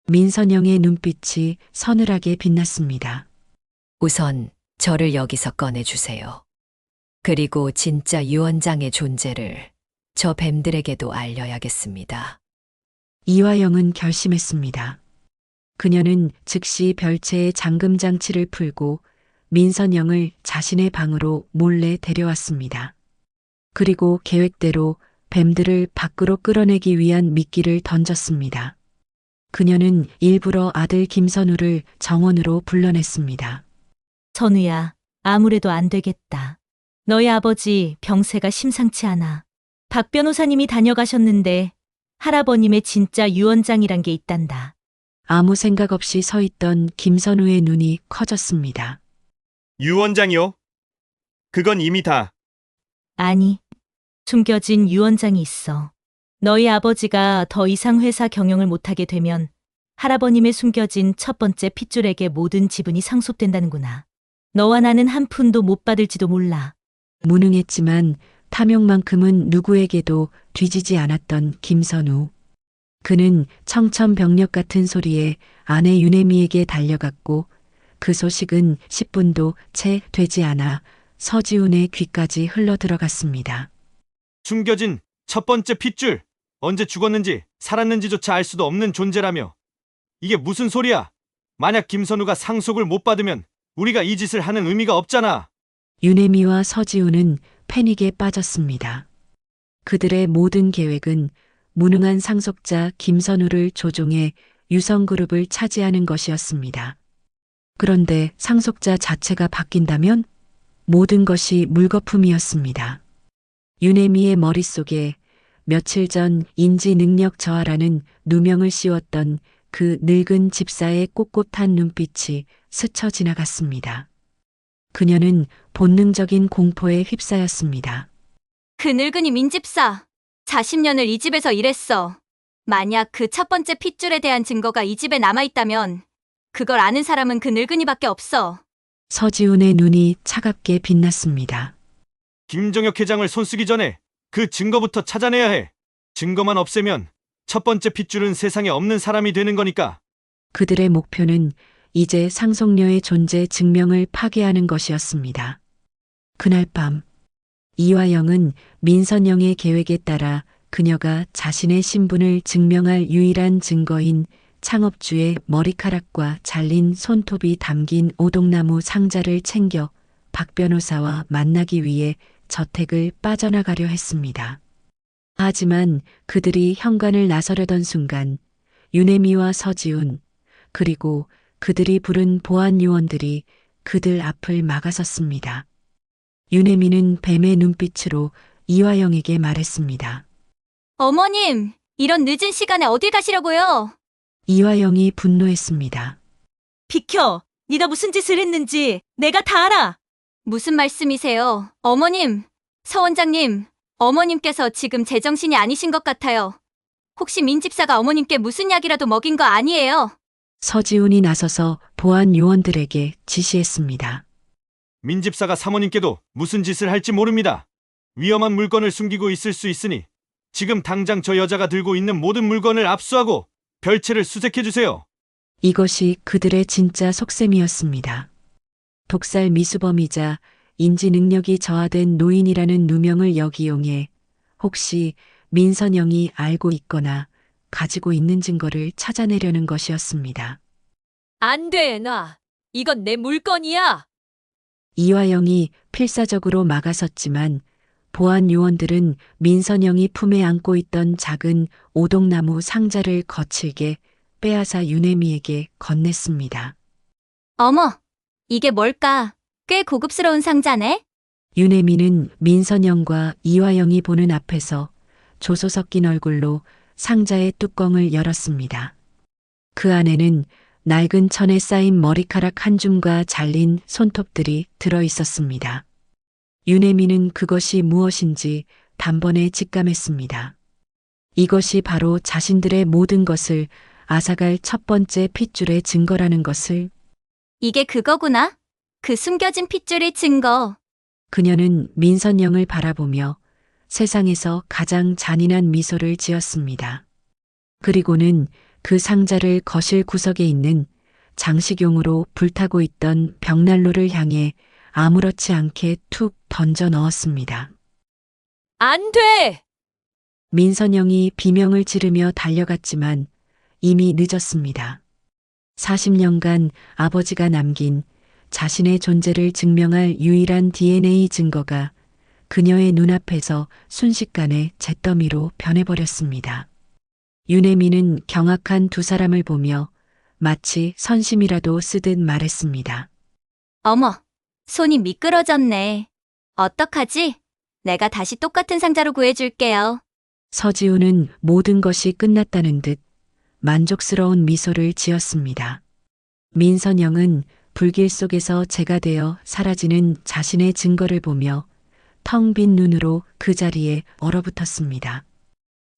민선영의 눈빛이 서늘하게 빛났습니다. 우선 저를 여기서 꺼내주세요. 그리고 진짜 유원장의 존재를 저 뱀들에게도 알려야겠습니다. 이화영은 결심했습니다. 그녀는 즉시 별채의 잠금 장치를 풀고 민선영을 자신의 방으로 몰래 데려왔습니다. 그리고 계획대로 뱀들을 밖으로 끌어내기 위한 미끼를 던졌습니다. 그녀는 일부러 아들 김선우를 정원으로 불러냈습니다. 선우야, 아무래도 안 되겠다. 너희 아버지 병세가 심상치 않아. 박 변호사님이 다녀가셨는데 할아버님의 진짜 유언장이란 게 있단다. 아무 생각 없이 서 있던 김선우의 눈이 커졌습니다. 유원장이요? 그건 이미 다. 아니, 숨겨진 유언장이 있어. 너희 아버지가 더 이상 회사 경영을 못하게 되면 할아버님의 숨겨진 첫 번째 핏줄에게 모든 지분이 상속된다는구나. 너와 나는 한 푼도 못 받을지도 몰라. 무능했지만 탐욕만큼은 누구에게도 뒤지지 않았던 김선우. 그는 청천벽력 같은 소리에 아내 유내미에게 달려갔고 그 소식은 10분도 채 되지 않아 서지훈의 귀까지 흘러 들어갔습니다. 숨겨진 첫 번째 핏줄. 언제 죽었는지 살았는지조차 알 수도 없는 존재라며. 이게 무슨 소리야? 만약 김선우가 상속을 못 받으면 우리가 이 짓을 하는 의미가 없잖아. 유내미와 서지훈은 패닉에 빠졌습니다. 그들의 모든 계획은 무능한 상속자 김선우를 조종해 유성그룹을 차지하는 것이었습니다. 그런데 상속자 자체가 바뀐다면 모든 것이 물거품이었습니다. 유내미의 머릿속에 며칠 전 인지 능력 저하라는 누명을 씌웠던 그 늙은 집사의 꼿꼿한 눈빛이 스쳐 지나갔습니다. 그녀는 본능적인 공포에 휩싸였습니다. 그 늙은이 민집사. 40년을 이 집에서 일했어. 만약 그 첫 번째 핏줄에 대한 증거가 이 집에 남아있다면 그걸 아는 사람은 그 늙은이밖에 없어. 서지훈의 눈이 차갑게 빛났습니다. 김정혁 회장을 손쓰기 전에 그 증거부터 찾아내야 해. 증거만 없애면 첫 번째 핏줄은 세상에 없는 사람이 되는 거니까. 그들의 목표는 이제 상속녀의 존재 증명을 파괴하는 것이었습니다. 그날 밤 이화영은 민선영의 계획에 따라 그녀가 자신의 신분을 증명할 유일한 증거인 창업주의 머리카락과 잘린 손톱이 담긴 오동나무 상자를 챙겨 박 변호사와 만나기 위해 저택을 빠져나가려 했습니다. 하지만 그들이 현관을 나서려던 순간 유내미와 서지훈 그리고 그들이 부른 보안 요원들이 그들 앞을 막아섰습니다. 유내미는 뱀의 눈빛으로 이화영에게 말했습니다. 어머님, 이런 늦은 시간에 어딜 가시려고요? 이화영이 분노했습니다. 비켜! 네가 무슨 짓을 했는지 내가 다 알아! 무슨 말씀이세요? 어머님, 서 원장님, 어머님께서 지금 제정신이 아니신 것 같아요. 혹시 민집사가 어머님께 무슨 약이라도 먹인 거 아니에요? 서지훈이 나서서 보안 요원들에게 지시했습니다. 민집사가 사모님께도 무슨 짓을 할지 모릅니다. 위험한 물건을 숨기고 있을 수 있으니 지금 당장 저 여자가 들고 있는 모든 물건을 압수하고 별채를 수색해주세요. 이것이 그들의 진짜 속셈이었습니다. 독살 미수범이자 인지 능력이 저하된 노인이라는 누명을 역이용해 혹시 민선영이 알고 있거나 가지고 있는 증거를 찾아내려는 것이었습니다. 안 돼, 나. 이건 내 물건이야. 이화영이 필사적으로 막아섰지만 보안 요원들은 민선영이 품에 안고 있던 작은 오동나무 상자를 거칠게 빼앗아 유내미에게 건넸습니다. 어머, 이게 뭘까? 꽤 고급스러운 상자네? 유내미는 민선영과 이화영이 보는 앞에서 조소 섞인 얼굴로 상자의 뚜껑을 열었습니다. 그 안에는 낡은 천에 쌓인 머리카락 한 줌과 잘린 손톱들이 들어 있었습니다. 유내미는 그것이 무엇인지 단번에 직감했습니다. 이것이 바로 자신들의 모든 것을 앗아갈 첫 번째 핏줄의 증거라는 것을. 이게 그거구나. 그 숨겨진 핏줄의 증거. 그녀는 민선영을 바라보며 세상에서 가장 잔인한 미소를 지었습니다. 그리고는 그 상자를 거실 구석에 있는 장식용으로 불타고 있던 벽난로를 향해 아무렇지 않게 툭 던져 넣었습니다. 안 돼! 민선영이 비명을 지르며 달려갔지만 이미 늦었습니다. 40년간 아버지가 남긴 자신의 존재를 증명할 유일한 DNA 증거가 그녀의 눈앞에서 순식간에 잿더미로 변해버렸습니다. 유내미는 경악한 두 사람을 보며 마치 선심이라도 쓰듯 말했습니다. 어머, 손이 미끄러졌네. 어떡하지? 내가 다시 똑같은 상자로 구해줄게요. 서지우는 모든 것이 끝났다는 듯 만족스러운 미소를 지었습니다. 민선영은 불길 속에서 재가 되어 사라지는 자신의 증거를 보며 텅 빈 눈으로 그 자리에 얼어붙었습니다.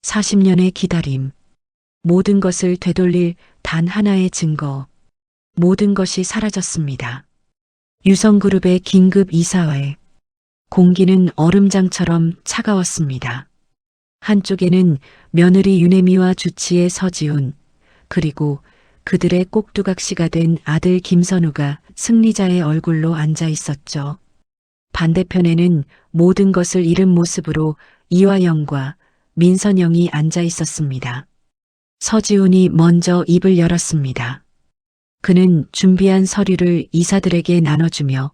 40년의 기다림, 모든 것을 되돌릴 단 하나의 증거, 모든 것이 사라졌습니다. 유성그룹의 긴급 이사회, 공기는 얼음장처럼 차가웠습니다. 한쪽에는 며느리 유내미와 주치의 서지훈, 그리고 그들의 꼭두각시가 된 아들 김선우가 승리자의 얼굴로 앉아 있었죠. 반대편에는 모든 것을 잃은 모습으로 이화영과 민선영이 앉아 있었습니다. 서지훈이 먼저 입을 열었습니다. 그는 준비한 서류를 이사들에게 나눠주며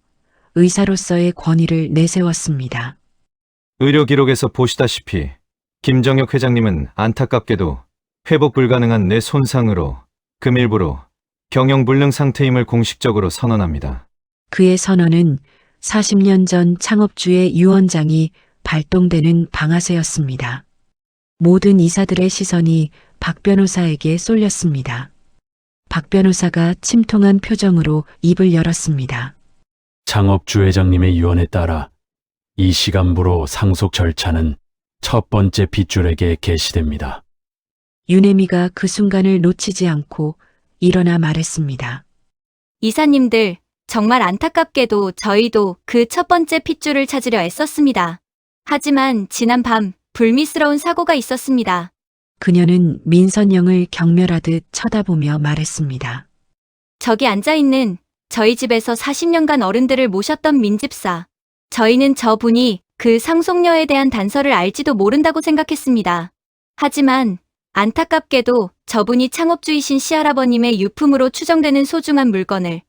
의사로서의 권위를 내세웠습니다. 의료 기록에서 보시다시피 김정혁 회장님은 안타깝게도 회복 불가능한 뇌 손상으로 금일부로 경영불능 상태임을 공식적으로 선언합니다. 그의 선언은 40년 전 창업주의 유원장이 발동되는 방아쇠였습니다. 모든 이사들의 시선이 박 변호사에게 쏠렸습니다. 박 변호사가 침통한 표정으로 입을 열었습니다. 창업주 회장님의 유언에 따라 이 시간부로 상속 절차는 첫 번째 핏줄에게 개시됩니다. 유내미가 그 순간을 놓치지 않고 일어나 말했습니다. 이사님들, 정말 안타깝게도 저희도 그 첫 번째 핏줄을 찾으려 애썼습니다. 하지만 지난 밤 불미스러운 사고가 있었습니다. 그녀는 민선영을 경멸하듯 쳐다보며 말했습니다. 저기 앉아있는 저희 집에서 40년간 어른들을 모셨던 민집사. 저희는 저분이 그 상속녀에 대한 단서를 알지도 모른다고 생각했습니다. 하지만 안타깝게도 저분이 창업주이신 시할아버님의 유품으로 추정되는 소중한 물건을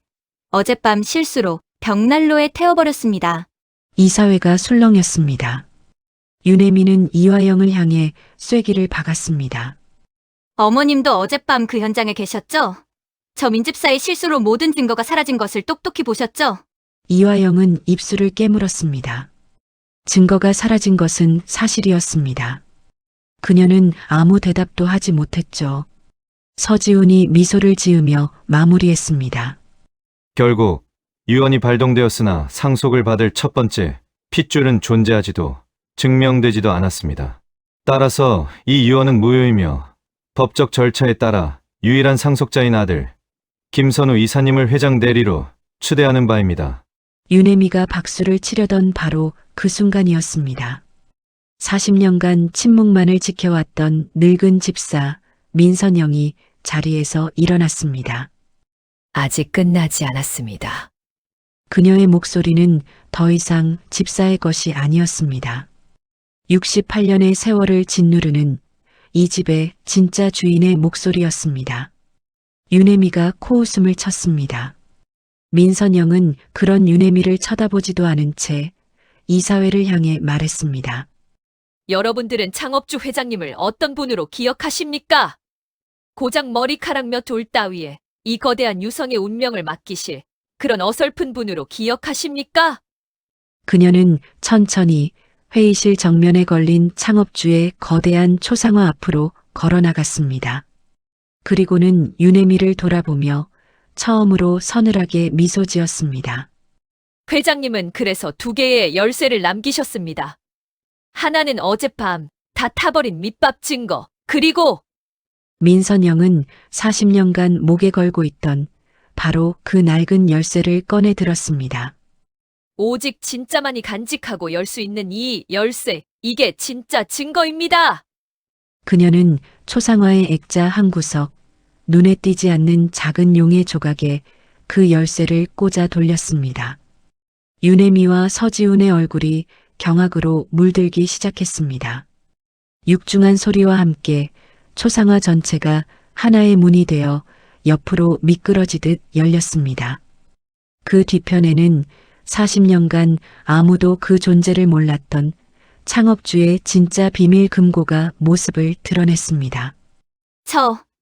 어젯밤 실수로 벽난로에 태워버렸습니다. 이사회가 술렁였습니다. 유내미는 이화영을 향해 쐐기를 박았습니다. 어머님도 어젯밤 그 현장에 계셨죠? 저 민집사의 실수로 모든 증거가 사라진 것을 똑똑히 보셨죠? 이화영은 입술을 깨물었습니다. 증거가 사라진 것은 사실이었습니다. 그녀는 아무 대답도 하지 못했죠. 서지훈이 미소를 지으며 마무리했습니다. 결국 유언이 발동되었으나 상속을 받을 첫 번째 핏줄은 존재하지도 증명되지도 않았습니다. 따라서 이 유언은 무효이며 법적 절차에 따라 유일한 상속자인 아들 김선우 이사님을 회장 대리로 추대하는 바입니다. 유내미가 박수를 치려던 바로 그 순간이었습니다. 40년간 침묵만을 지켜왔던 늙은 집사 민선영이 자리에서 일어났습니다. 아직 끝나지 않았습니다. 그녀의 목소리는 더 이상 집사의 것이 아니었습니다. 68년의 세월을 짓누르는 이 집의 진짜 주인의 목소리였습니다. 유내미가 코웃음을 쳤습니다. 민선영은 그런 유내미를 쳐다보지도 않은 채 이사회를 향해 말했습니다. 여러분들은 창업주 회장님을 어떤 분으로 기억하십니까? 고작 머리카락 몇 돌 따위에 이 거대한 유성의 운명을 맡기실 그런 어설픈 분으로 기억하십니까? 그녀는 천천히 회의실 정면에 걸린 창업주의 거대한 초상화 앞으로 걸어 나갔습니다. 그리고는 유내미를 돌아보며 처음으로 서늘하게 미소 지었습니다. 회장님은 그래서 2개의 열쇠를 남기셨습니다. 하나는 어젯밤 다 타버린 밑밥 증거, 그리고 민선영은 40년간 목에 걸고 있던 바로 그 낡은 열쇠를 꺼내 들었습니다. 오직 진짜만이 간직하고 열 수 있는 이 열쇠, 이게 진짜 증거입니다. 그녀는 초상화의 액자 한 구석, 눈에 띄지 않는 작은 용의 조각에 그 열쇠를 꽂아 돌렸습니다. 유내미와 서지훈의 얼굴이 경악으로 물들기 시작했습니다. 육중한 소리와 함께 초상화 전체가 하나의 문이 되어 옆으로 미끄러지듯 열렸습니다. 그 뒤편에는 40년간 아무도 그 존재를 몰랐던 창업주의 진짜 비밀 금고가 모습을 드러냈습니다.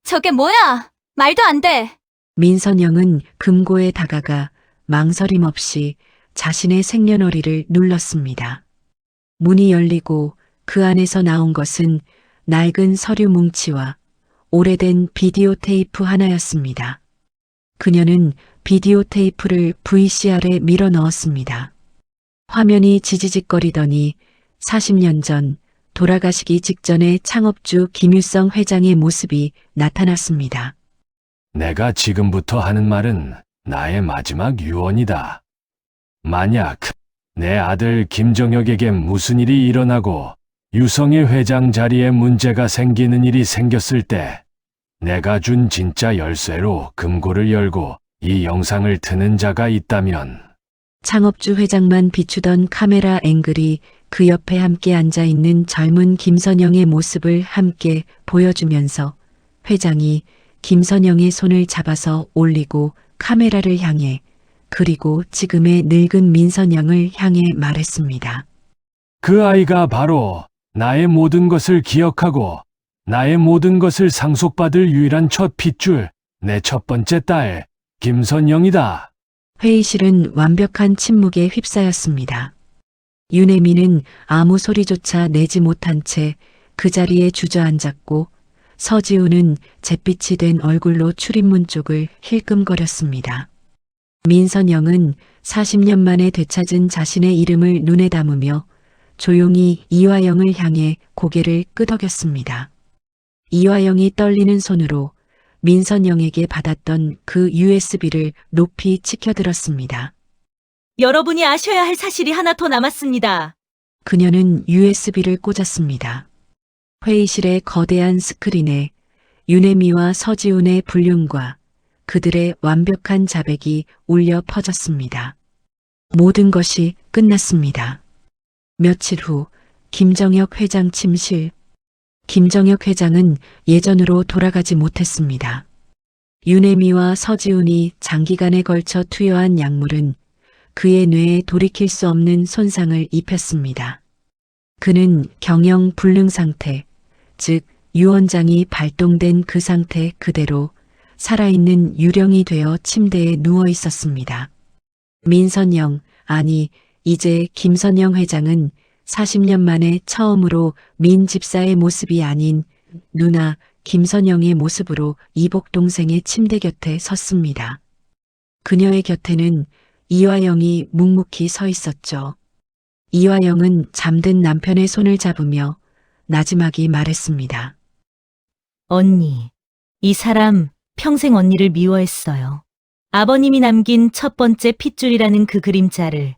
저게 뭐야? 말도 안 돼. 민선영은 금고에 다가가 망설임 없이 자신의 생년월일을 눌렀습니다. 문이 열리고 그 안에서 나온 것은 낡은 서류 뭉치와 오래된 비디오 테이프 하나였습니다. 그녀는 비디오 테이프를 VCR에 밀어 넣었습니다. 화면이 지지직거리더니 40년 전 돌아가시기 직전의 창업주 김유성 회장의 모습이 나타났습니다. 내가 지금부터 하는 말은 나의 마지막 유언이다. 만약 내 아들 김정혁에게 무슨 일이 일어나고 유성의 회장 자리에 문제가 생기는 일이 생겼을 때 내가 준 진짜 열쇠로 금고를 열고 이 영상을 트는 자가 있다면 창업주 회장만 비추던 카메라 앵글이 그 옆에 함께 앉아 있는 젊은 김선영의 모습을 함께 보여주면서 회장이 김선영의 손을 잡아서 올리고 카메라를 향해 그리고 지금의 늙은 민선영을 향해 말했습니다. 그 아이가 바로 나의 모든 것을 기억하고 나의 모든 것을 상속받을 유일한 첫 핏줄, 내 첫 번째 딸, 김선영이다. 회의실은 완벽한 침묵에 휩싸였습니다. 유내미는 아무 소리조차 내지 못한 채 그 자리에 주저앉았고 서지우는 잿빛이 된 얼굴로 출입문 쪽을 힐끔거렸습니다. 민선영은 40년 만에 되찾은 자신의 이름을 눈에 담으며 조용히 이화영을 향해 고개를 끄덕였습니다. 이화영이 떨리는 손으로 민선영에게 받았던 그 USB를 높이 치켜들었습니다. 여러분이 아셔야 할 사실이 하나 더 남았습니다. 그녀는 USB를 꽂았습니다. 회의실의 거대한 스크린에 유내미와 서지훈의 불륜과 그들의 완벽한 자백이 울려 퍼졌습니다. 모든 것이 끝났습니다. 며칠 후 김정혁 회장 침실. 김정혁 회장은 예전으로 돌아가지 못했습니다. 유내미와 서지훈이 장기간에 걸쳐 투여한 약물은 그의 뇌에 돌이킬 수 없는 손상을 입혔습니다. 그는 경영 불능 상태, 즉 유언장이 발동된 그 상태 그대로 살아있는 유령이 되어 침대에 누워 있었습니다. 민선영, 아니 이제 김선영 회장은 40년 만에 처음으로 민 집사의 모습이 아닌 누나 김선영의 모습으로 이복 동생의 침대 곁에 섰습니다. 그녀의 곁에는 이화영이 묵묵히 서 있었죠. 이화영은 잠든 남편의 손을 잡으며 나지막이 말했습니다. 언니, 이 사람 평생 언니를 미워했어요. 아버님이 남긴 첫 번째 핏줄이라는 그 그림자를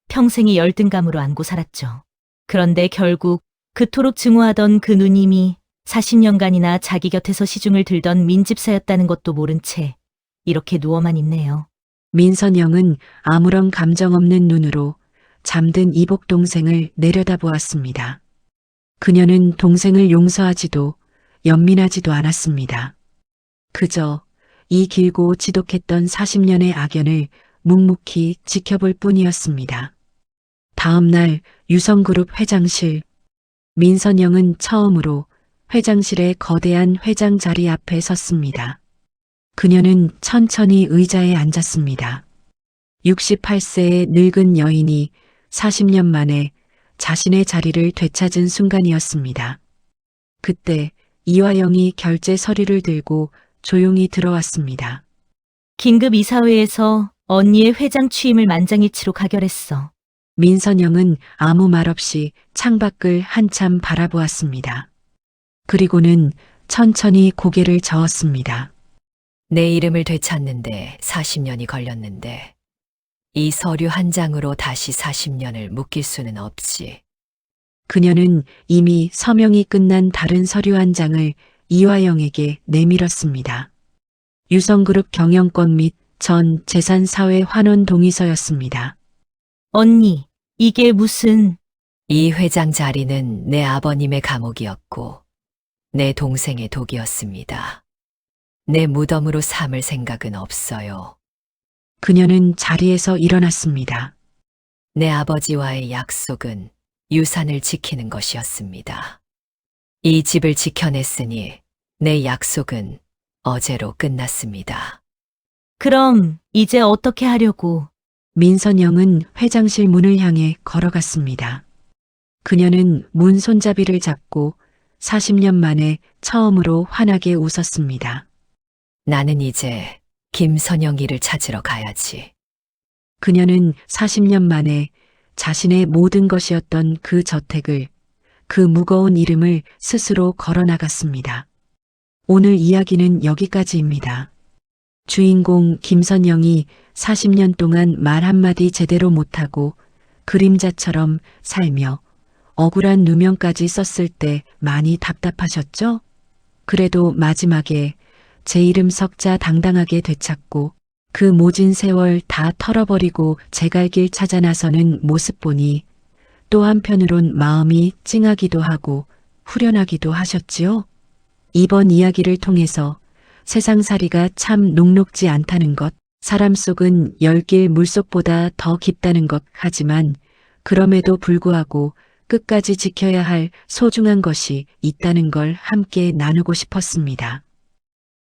평생의 열등감으로 안고 살았죠. 그런데 결국 그토록 증오하던 그 누님이 40년간이나 자기 곁에서 시중을 들던 민집사였다는 것도 모른 채 이렇게 누워만 있네요. 민선영은 아무런 감정 없는 눈으로 잠든 이복 동생을 내려다보았습니다. 그녀는 동생을 용서하지도 연민하지도 않았습니다. 그저 이 길고 지독했던 40년의 악연을 묵묵히 지켜볼 뿐이었습니다. 다음 날 유성그룹 회장실. 민선영은 처음으로 회장실의 거대한 회장 자리 앞에 섰습니다. 그녀는 천천히 의자에 앉았습니다. 68세의 늙은 여인이 40년 만에 자신의 자리를 되찾은 순간이었습니다. 그때 이화영이 결제 서류를 들고 조용히 들어왔습니다. 긴급 이사회에서 언니의 회장 취임을 만장일치로 가결했어. 민선영은 아무 말 없이 창밖을 한참 바라보았습니다. 그리고는 천천히 고개를 저었습니다. 내 이름을 되찾는데 40년이 걸렸는데 이 서류 한 장으로 다시 40년을 묶일 수는 없지. 그녀는 이미 서명이 끝난 다른 서류 한 장을 이화영에게 내밀었습니다. 유성그룹 경영권 및 전 재산사회 환원 동의서였습니다. 언니, 이게 무슨... 이 회장 자리는 내 아버님의 감옥이었고 내 동생의 독이었습니다. 내 무덤으로 삼을 생각은 없어요. 그녀는 자리에서 일어났습니다. 내 아버지와의 약속은 유산을 지키는 것이었습니다. 이 집을 지켜냈으니 내 약속은 어제로 끝났습니다. 그럼 이제 어떻게 하려고? 민선영은 회장실 문을 향해 걸어갔습니다. 그녀는 문 손잡이를 잡고 40년 만에 처음으로 환하게 웃었습니다. 나는 이제 김선영이를 찾으러 가야지. 그녀는 40년 만에 자신의 모든 것이었던 그 저택을, 그 무거운 이름을 스스로 걸어나갔습니다. 오늘 이야기는 여기까지입니다. 주인공 김선영이 40년 동안 말 한마디 제대로 못하고 그림자처럼 살며 억울한 누명까지 썼을 때 많이 답답하셨죠? 그래도 마지막에 제 이름 석자 당당하게 되찾고 그 모진 세월 다 털어버리고 제 갈 길 찾아 나서는 모습 보니 또 한편으론 마음이 찡하기도 하고 후련하기도 하셨지요? 이번 이야기를 통해서 세상살이가 참 녹록지 않다는 것, 사람 속은 열길 물속보다 더 깊다는 것, 하지만 그럼에도 불구하고 끝까지 지켜야 할 소중한 것이 있다는 걸 함께 나누고 싶었습니다.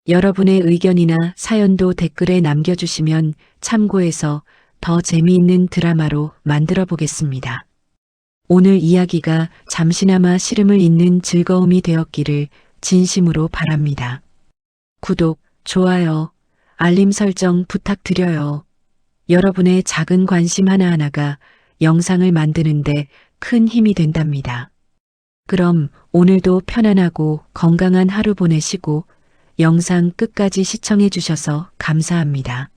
여러분의 의견이나 사연도 댓글에 남겨주시면 참고해서 더 재미있는 드라마로 만들어 보겠습니다. 오늘 이야기가 잠시나마 시름을 잇는 즐거움이 되었기를 진심으로 바랍니다. 구독, 좋아요, 알림 설정 부탁드려요. 여러분의 작은 관심 하나하나가 영상을 만드는데 큰 힘이 된답니다. 그럼 오늘도 편안하고 건강한 하루 보내시고 영상 끝까지 시청해 주셔서 감사합니다.